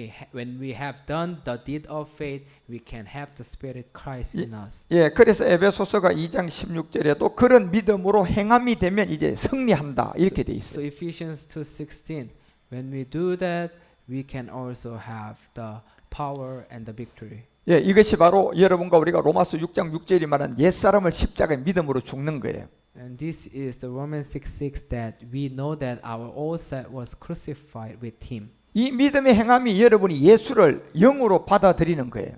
we have done the deed of faith, we can have the Spirit Christ in us. 예, 그래서 에베소서가 2장 16절에도 그런 믿음으로 행함이 되면 이제 승리한다 이렇게 돼 So 있어요. Ephesians 2:16, when we do that, we can also have the power and the victory. 예, 이것이 바로 여러분과 우리가 로마서 6장 6절이 말하는 옛사람을 십자가에 믿음으로 죽는 거예요. And this is the Romans 6:6, that we know that our old self was crucified with Him. 이 믿음의 행함이 여러분이 예수를 영으로 받아들이는 거예요.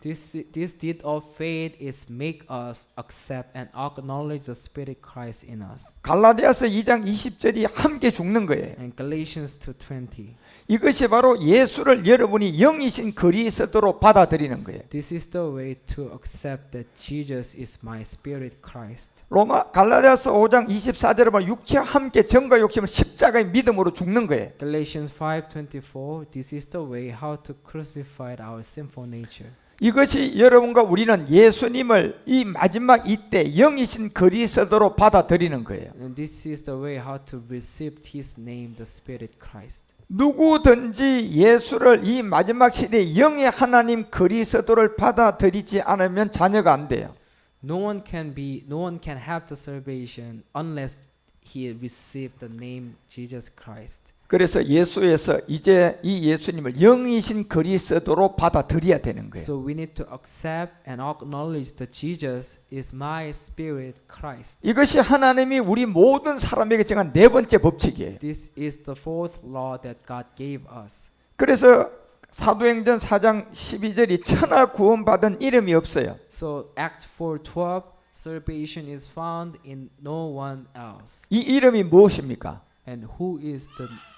This deed of faith is make us accept and acknowledge the Spirit Christ in us. 갈라디아서 2장 20절이 함께 죽는 거예요. And Galatians 2:20. 이것이 바로 예수를 여러분이 영이신 그리스도로 받아들이는 거예요. This is the way to accept that Jesus is my Spirit Christ. 갈라디아서 5장 24절에 보면 육체와 함께 정과 욕심을 십자가의 믿음으로 죽는 거예요. Galatians 5:24. This is the way how to crucify our sinful nature. 이것이 여러분과 우리는 예수님을 이 마지막 이때 영이신 그리스도로 받아들이는 거예요. And this is the way how to receive His name, the Spirit Christ. 누구든지 예수를 이 마지막 시대에 영의 하나님 그리스도를 받아들이지 않으면 자녀가 안 돼요. No one can have the salvation unless he received the name Jesus Christ. 그래서 예수에서 이제 이 예수님을 영이신 그리스도로 받아들여야 되는 거예요. So we need to accept and acknowledge that Jesus is my Spirit Christ. 이것이 하나님이 우리 모든 사람에게 정한 네 번째 법칙이에요. This is the fourth law that God gave us. 그래서 사도행전 4장 12절이 천하 구원받은 이름이 없어요. So Acts 4:12, salvation is found in no one else. 이 이름이 무엇입니까? And who is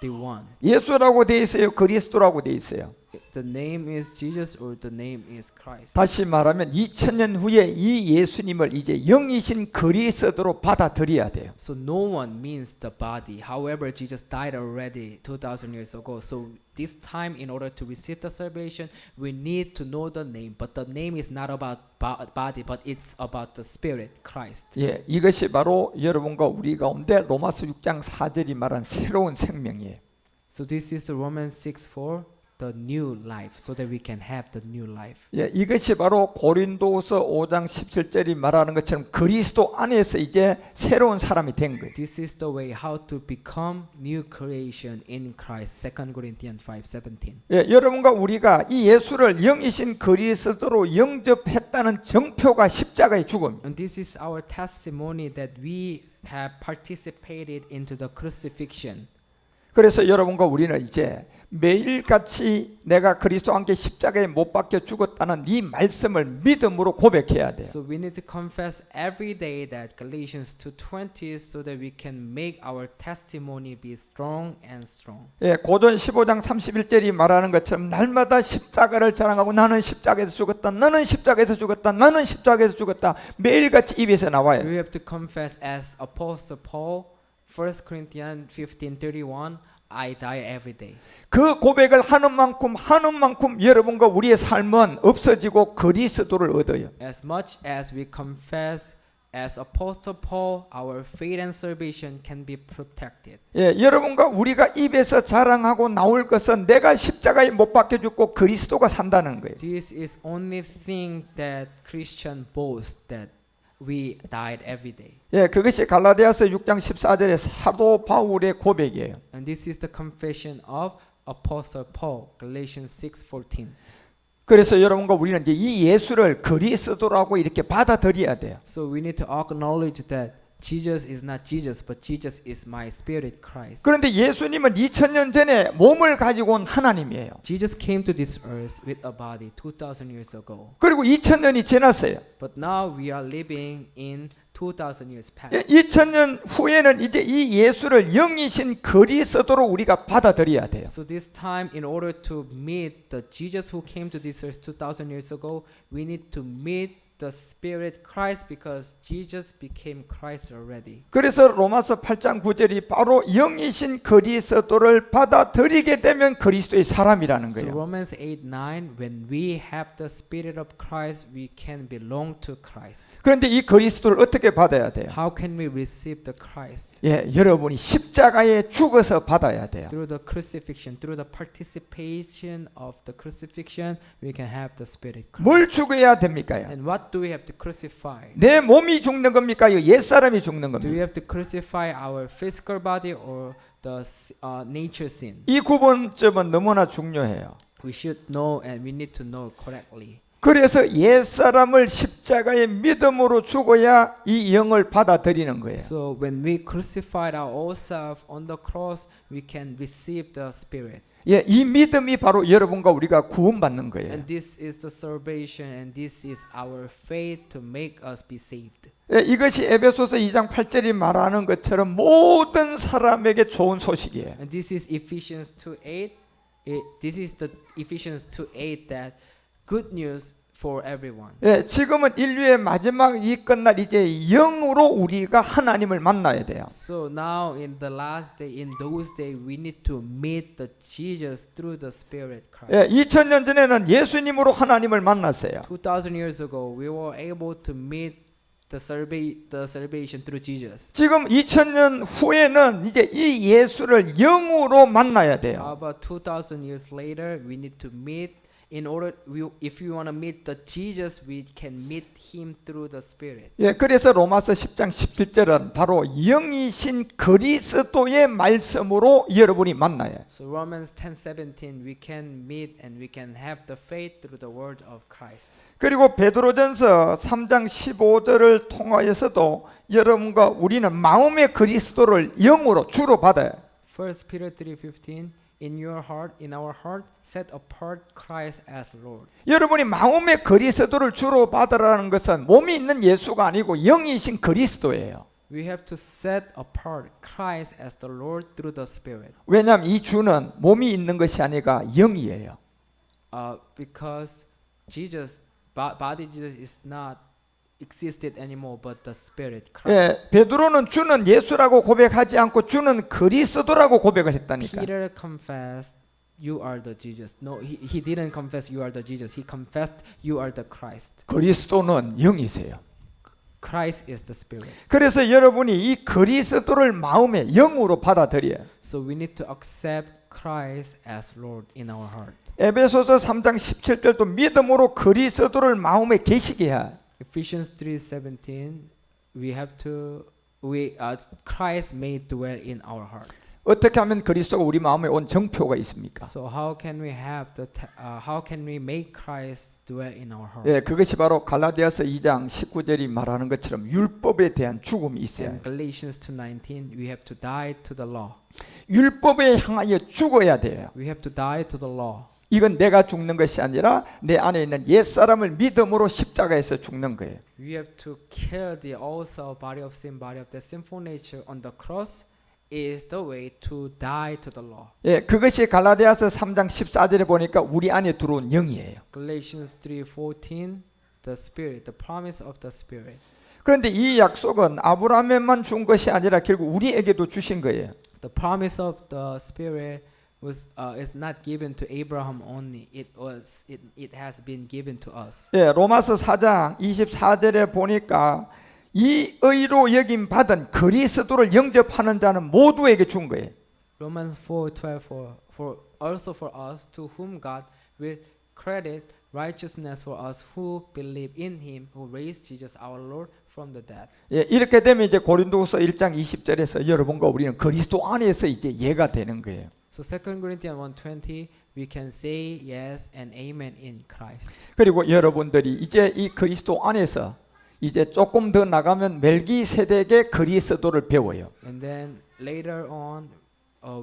the one? 예수라고 돼 있어요. 그리스도라고 돼 있어요. The name is Jesus or the name is Christ. 다시 말하면 2000년 후에 이 예수님을 이제 영이신 그리스도로 받아들여야 돼요. So no one means the body. However, Jesus died already 2,000 years ago. So this time, in order to receive the salvation, we need to know the name. But the name is not about body, but it's about the Spirit, Christ. 예, 이것이 바로 여러분과 우리 가운데 로마서 6장 4절이 말한 새로운 생명이에요. So this is the Romans 6:4, the new life, so that we can have the new life. 예, 이것이 바로 고린도서 5장 17절이 말하는 것처럼 그리스도 안에서 이제 새로운 사람이 된 거예요. This is the way how to become new creation in Christ. 2 Corinthians 5:17. 예, 여러분과 우리가 이 예수를 영이신 그리스도로 영접했다는 정표가 십자가의 죽음. And this is our testimony that we have participated into the crucifixion. 그래서 여러분과 우리는 이제 매일같이 내가 그리스도와 함께 십자가에 못 박혀 죽었다는 이 말씀을 믿음으로 고백해야 돼요. So we need to confess every day that Galatians 2:20, so that we can make our testimony be strong and strong. 예, 고전 15장 31절이 말하는 것처럼 날마다 십자가를 자랑하고 나는 십자가에서 죽었다. 나는 십자가에서 죽었다. 나는 십자가에서 죽었다. 매일같이 입에서 나와요. We have to confess as Apostle Paul, 1 Corinthians 15:31, I die every day. 그 고백을 하는 만큼 여러분과 우리의 삶은 없어지고 그리스도를 얻어요. As much as we confess as Apostle Paul, our faith and salvation can be protected. 예, 여러분과 우리가 입에서 자랑하고 나올 것은 내가 십자가에 못 박혀 죽고 그리스도가 산다는 거예요. This is only thing that Christian boast, that we died every day. 예, 그것이 갈라디아서 6장 14절의 사도 바울의 고백이에요. And this is the confession of Apostle Paul, Galatians 6:14. 그래서 여러분과 우리는 이제 이 예수를 그리스도라고 이렇게 받아들여야 돼요. So we need to acknowledge that Jesus is not Jesus, but Jesus is my spirit Christ. 그런데 예수님은 2000년 전에 몸을 가지고 온 하나님이에요. Jesus came to this earth with a body 2000 years ago. 그리고 2000년이 지났어요. But now we are living in 2000 years past. 2000년 후에는 이제 이 예수를 영이신 그리스도로 우리가 받아들여야 돼요. So this time, in order to meet the Jesus who came to this earth 2000 years ago, we need to meet the Spirit Christ because Jesus became Christ already. 그래서 로마서 8장 9절이 바로 영이신 그리스도를 받아들이게 되면 그리스도의 사람이라는 So 거예요. Romans 8:9, when we have the Spirit of Christ, we can belong to Christ. 그런데 이 그리스도를 어떻게 받아야 돼요? How can we receive the Christ? 예, 여러분이 십자가에 죽어서 받아야 돼요. Through the crucifixion, through the participation of the crucifixion, we can have the Spirit Christ. 뭘 죽어야 됩니까요? And what do we have to crucify? 내 몸이 죽는 겁니까? 옛사람이 죽는 Do we 겁니까? have to crucify our physical body or the nature sin? 이 구분점은 너무나 중요해요. We should know and we need to know correctly. 그래서 옛사람을 십자가의 믿음으로 죽어야 이 영을 받아들이는 거예요. So when we crucified our old self on the cross, we can receive the Spirit. 예, 이 믿음이 바로 여러분과 우리가 구원받는 거예요. And this is the salvation and this is our faith to make us be saved. 예, 이것이 에베소서 2장 8절이 말하는 것처럼 모든 사람에게 좋은 소식이에요. And this is Ephesians 2:8. This is the Ephesians 2:8 that good news for everyone. 예, 지금은 인류의 마지막이 끝날 이제 영으로 우리가 하나님을 만나야 돼요. So now in the last day, in those days, we need to meet the Jesus through the Spirit Christ. 예, 2000년 전에는 예수님으로 하나님을 만났어요. 2000 years ago, we were able to meet the salvation through Jesus. 지금 2000년 후에는 이제 이 예수를 영으로 만나야 돼요. How about 2000 years later, we need to meet in order if we want to meet the Jesus, we can meet him through the Spirit. 예, 그래서 로마서 10장 17절은 바로 영이신 그리스도의 말씀으로 여러분이 만나요. So Romans 10:17, we can meet and we can have the faith through the word of Christ. 그리고 베드로전서 3장 15절을 통하여서도 여러분과 우리는 마음의 그리스도를 영으로 주로 받아요. 1 Peter 3:15, in your heart, in our heart, set apart Christ as Lord. 여러분이 마음의 그리스도를 주로 받으라는 것은 몸이 있는 예수가 아니고 영이신 그리스도예요. We have to set apart Christ as the Lord through the Spirit. 왜냐하면 이 주는 몸이 있는 것이 아니라 영이에요. Because Jesus, body Jesus is not existed anymore, but the Spirit Christ. 예, 베드로는 주는 예수라고 고백하지 않고 주는 그리스도라고 고백을 했다니까. Peter confessed, "You are the Jesus." No, he didn't confess, "You are the Jesus." He confessed, "You are the Christ." 그리스도는 영이세요. Christ is the Spirit. 그래서 여러분이 이 그리스도를 마음에 영으로 받아들여요. So we need to accept Christ as Lord in our heart. 에베소서 3장 17절도 믿음으로 그리스도를 마음에 계시게 해. Ephesians 3:17, Christ may dwell in our hearts. 어떻게 하면 그리스도가 우리 마음에 온 정표가 있습니까? So how can we make Christ dwell in our hearts? 예, 그것이 바로 갈라디아서 2장 19절이 말하는 것처럼 율법에 대한 죽음이 있어요. In Galatians 2:19, we have to die to the law. 율법에 향하여 죽어야 돼요. We have to die to the law. 이건 내가 죽는 것이 아니라 내 안에 있는 옛사람을 믿음으로 십자가에서 죽는 거예요. We have to kill the old self, body of sin, body of the sinful nature on the cross is the way to die to the law. 예, 그것이 갈라디아서 3장 14절에 보니까 우리 안에 들어온 영이에요. Galatians 3:14, the Spirit, the promise of the Spirit. 그런데 이 약속은 아브라함에만 준 것이 아니라 결국 우리에게도 주신 거예요. The promise of the Spirit is not given to Abraham only. It has been given to us. 예, 로마서 4장 24절에 보니까 이 의로 여김 받은 그리스도를 영접하는 자는 모두에게 준 거예요. Romans 4:12 for also for us to whom God will credit righteousness for us who believe in him who raised Jesus our Lord from the dead. 예, 이렇게 되면 이제 고린도후서 1장 20절에서 여러분과 우리는 그리스도 안에서 이제 예가 되는 거예요. So 2 Corinthians 1:20, we can say yes and amen in Christ. 그리고 여러분들이 이제 이 그리스도 안에서 이제 조금 더 나가면 멜기세덱의 그리스도를 배워요. And then later on,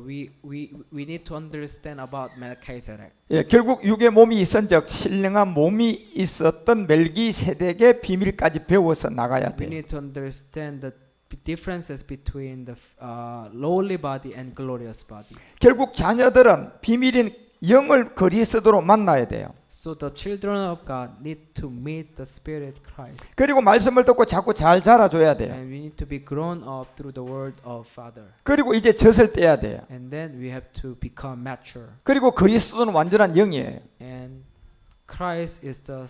we need to understand about Melchizedek. 예, 결국 육의 몸이 있은즉 신령한 몸이 있었던 멜기세덱의 비밀까지 배워서 나가야 We 돼요. need to understand the differences between the lowly body and glorious body. 결국 자녀들은 비밀인 영을 그리스도로 만나야 돼요. So the children of God need to meet the Spirit Christ. 그리고 말씀을 듣고 자꾸 잘 자라줘야 돼요. And we need to be grown up through the word of Father. 그리고 이제 젖을 떼야 돼요. And then we have to become mature. 그리고 그리스도는 완전한 영이에요. And Christ is the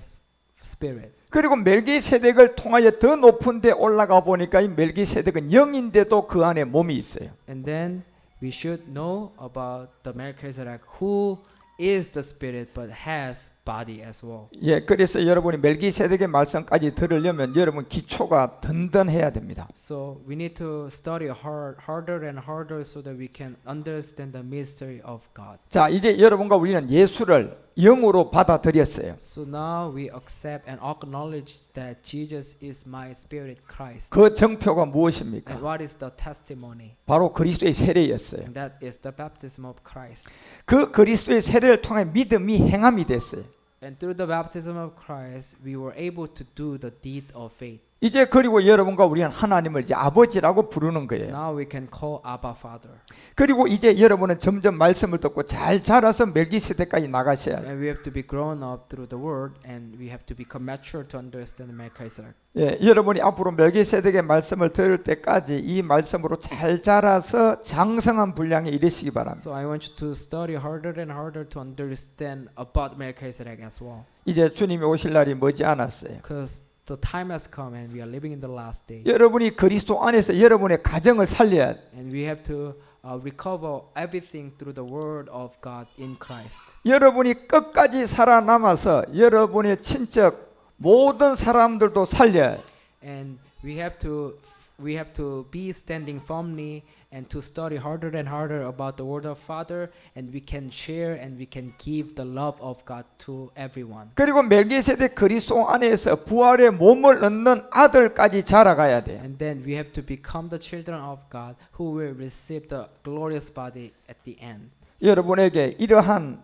Spirit. 그리고 멜기세덱을 통하여 더 높은 데 올라가 보니까 이 멜기세덱은 영인데도 그 안에 몸이 있어요. And then we should know about the Melchizedek who is the Spirit but has body as well. 예, 그래서 여러분이 멜기세덱의 말씀까지 들으려면 여러분 기초가 든든해야 됩니다. So we need to study harder and harder so that we can understand the mystery of God. 자, 이제 여러분과 우리는 예수를 영으로 받아들였어요. So now we accept and acknowledge that Jesus is my Spirit Christ. 그 정표가 And 무엇입니까? what is the testimony? 바로 그리스도의 세례였어요. And that is the baptism of Christ. 그 그리스도의 세례를 통해 믿음이 행함이 됐어요. And through the baptism of Christ, we were able to do the deed of faith. 이제 그리고 여러분과 우리는 하나님을 이제 아버지라고 부르는 거예요. Now we can call Abba Father. 그리고 이제 여러분은 점점 말씀을 듣고 잘 자라서 멜기세덱까지 나가셔야 돼요. And we have to be grown up through the word, and we have to become mature to understand Melchizedek. 예, 여러분이 앞으로 멜기세덱의 말씀을 들을 때까지 이 말씀으로 잘 자라서 장성한 분량에 이르시기 바랍니다. So I want you to study harder and harder to understand about Melchizedek as well. 이제 주님이 오실 날이 머지 않았어요. Because the time has come and we are living in the last day. 여러분이 그리스도 안에서 여러분의 가정을 살려야 돼요. And we have to recover everything through the word of God in Christ. 여러분이 끝까지 살아남아서 여러분의 친척 모든 사람들도 살려야 돼요. And we have to be standing firmly and to study harder and harder about the word of Father, and we can share and we can give the love of God to everyone. 그리고 멜기세덱 그리스도 안에서 부활의 몸을 얻는 아들까지 자라가야 돼요. And then we have to become the children of God who will receive the glorious body at the end. 여러분에게 이러한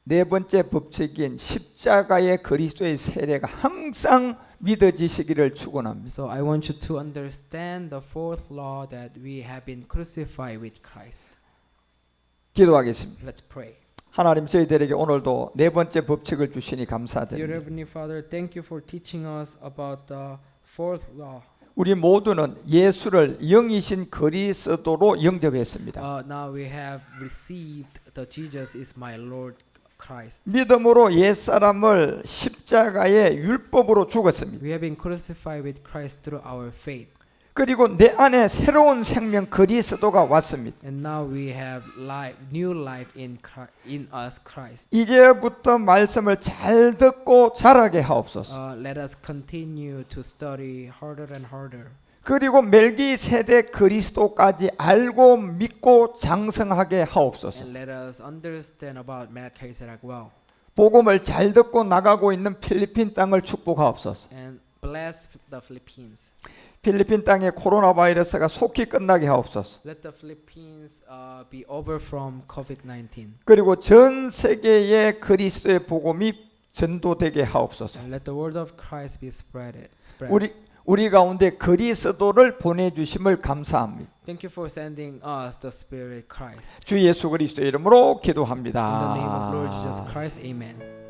네 번째 법칙인 십자가의 그리스도의 세례가 항상 믿어지시기를 축원합니다. So I want you to understand the fourth law that we have been crucified with Christ. 기도하겠습니다. Let's pray. 하나님 저희들에게 오늘도 네 번째 법칙을 주시니 Dear 감사드립니다. Heavenly Father, thank you for teaching us about the fourth law. 우리 모두는 예수를 영이신 그리스도로 영접했습니다. Now we have received the Jesus is my Lord Christ. 믿음으로 옛사람을 십자가의 율법으로 죽었습니다. We have been crucified with Christ through our faith. 그리고 내 안에 새로운 생명 그리스도가 왔습니다. And now we have new life in us Christ. 이제부터 말씀을 잘 듣고 자라게 하옵소서. Let us continue to study harder and harder. 그리고 멜기세덱 그리스도까지 알고 믿고 장성하게 하옵소서. And let us understand about Melchizedek well. 복음을 잘 듣고 나가고 있는 필리핀 땅을 축복하옵소서. And bless the Philippines. 필리핀 땅의 코로나 바이러스가 속히 끝나게 하옵소서. Let the Philippines be over from COVID-19. 그리고 전 세계에 그리스도의 복음이 전도되게 하옵소서. And let the word of Christ be spread. 우리 가운데 그리스도를 보내주심을 감사합니다. Thank you for sending us the Spirit Christ. 주 예수 그리스도의 이름으로 In the name of 기도합니다. Lord Jesus Christ, amen.